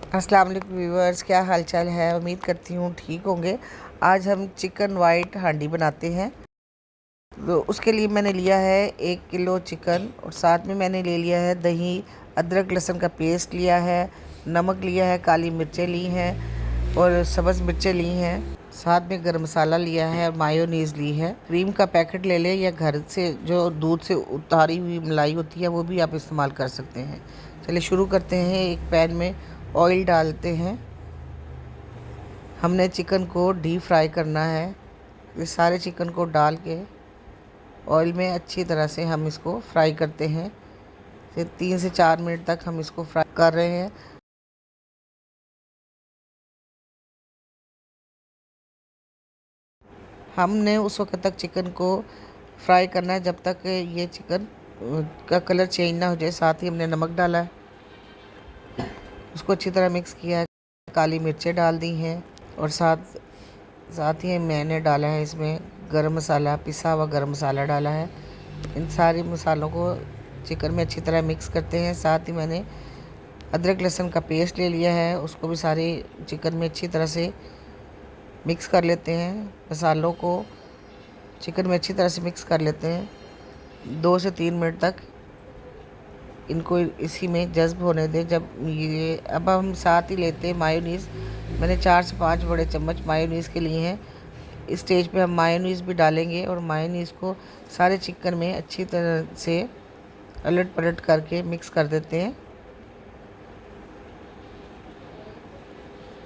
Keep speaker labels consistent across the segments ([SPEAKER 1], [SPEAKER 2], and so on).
[SPEAKER 1] अस्सलाम वालेकुम व्यूअर्स, क्या हाल चाल है। उम्मीद करती हूँ ठीक होंगे। आज हम चिकन वाइट हांडी बनाते हैं। तो उसके लिए मैंने लिया है 1 किलो चिकन और साथ में मैंने ले लिया है दही, अदरक लहसुन का पेस्ट लिया है, नमक लिया है, काली मिर्चें ली हैं और सब्ज़ मिर्चें ली हैं। साथ में गरम मसाला लिया है, मायोनीज़ ली है। क्रीम का पैकेट ले लें या घर से जो दूध से उतारी हुई मलाई होती है वो भी आप इस्तेमाल कर सकते हैं। चलिए शुरू करते हैं। एक पैन में ऑयल डालते हैं। हमने चिकन को डीप फ्राई करना है। ये सारे चिकन को डाल के ऑयल में अच्छी तरह से हम इसको फ्राई करते हैं। 3 से 4 मिनट तक हम इसको फ्राई कर रहे हैं। हमने उस वक्त तक चिकन को फ्राई करना है जब तक ये चिकन का कलर चेंज ना हो जाए। साथ ही हमने नमक डाला है, उसको अच्छी तरह मिक्स किया है। काली मिर्चें डाल दी हैं और साथ साथ ही मैंने डाला है इसमें गरम मसाला, पिसा हुआ गरम मसाला डाला है। इन सारे मसालों को चिकन में अच्छी तरह मिक्स करते हैं। साथ ही मैंने अदरक लहसुन का पेस्ट ले लिया है, उसको भी सारे चिकन में अच्छी तरह से मिक्स कर लेते हैं। मसालों को चिकन में अच्छी तरह से मिक्स कर लेते हैं। 2 से 3 मिनट तक इनको इसी में जज्ब होने दें। जब ये अब हम साथ ही लेते हैं मायोनीज़। मैंने 4 से 5 बड़े चम्मच मायोनीज़ के लिए हैं। इस स्टेज पे हम मायोनीज़ भी डालेंगे और मायोनीज़ को सारे चिकन में अच्छी तरह से अलट पलट करके मिक्स कर देते हैं।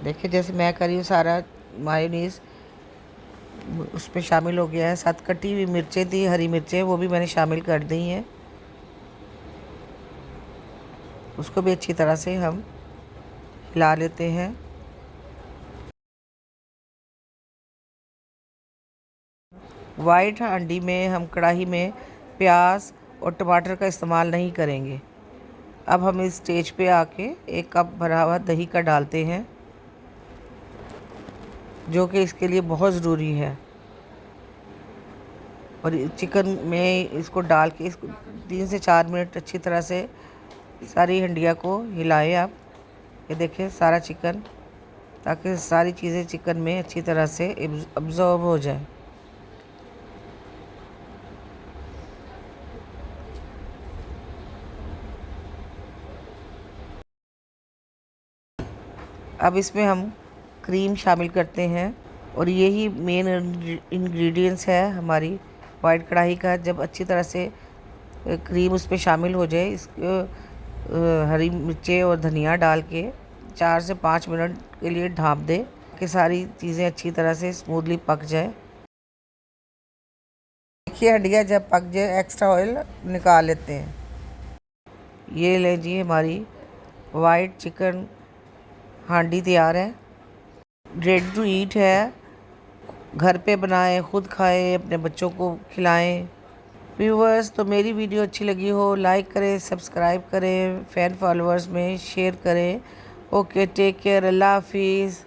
[SPEAKER 1] देखिए जैसे मैं कर रही हूँ, सारा मायोनीज़ उस पर शामिल हो गया है। साथ कटी हुई मिर्चें थी, हरी मिर्चें, वो भी मैंने शामिल कर दी हैं। उसको भी अच्छी तरह से हम हिला लेते हैं। वाइट हांडी में हम कढ़ाई में प्याज और टमाटर का इस्तेमाल नहीं करेंगे। अब हम इस स्टेज पे आके 1 कप भरा हुआ दही का डालते हैं, जो कि इसके लिए बहुत ज़रूरी है। और चिकन में इसको डाल के इसको 3 से 4 मिनट अच्छी तरह से सारी हंडिया को हिलाएं आप। ये देखें सारा चिकन, ताकि सारी चीज़ें चिकन में अच्छी तरह से अब्ज़ॉर्ब हो जाए। अब इसमें हम क्रीम शामिल करते हैं और यही मेन इंग्रेडिएंट्स है हमारी वाइट कढ़ाई का। जब अच्छी तरह से क्रीम उस पर शामिल हो जाए, इसको हरी मिर्चें और धनिया डाल के 4 से 5 मिनट के लिए ढाँप दें कि सारी चीज़ें अच्छी तरह से स्मूथली पक जाए। देखिए हंडिया जब पक जाए एक्स्ट्रा ऑयल निकाल लेते हैं। ये ले जी हमारी वाइट चिकन हांडी तैयार है, रेडी टू ईट है। घर पे बनाएं, खुद खाएं, अपने बच्चों को खिलाएं। व्यूवर्स, तो मेरी वीडियो अच्छी लगी हो लाइक करें, सब्सक्राइब करें, फ़ैन फॉलोअर्स में शेयर करें। ओके, टेक केयर, अल्लाह हाफिज़।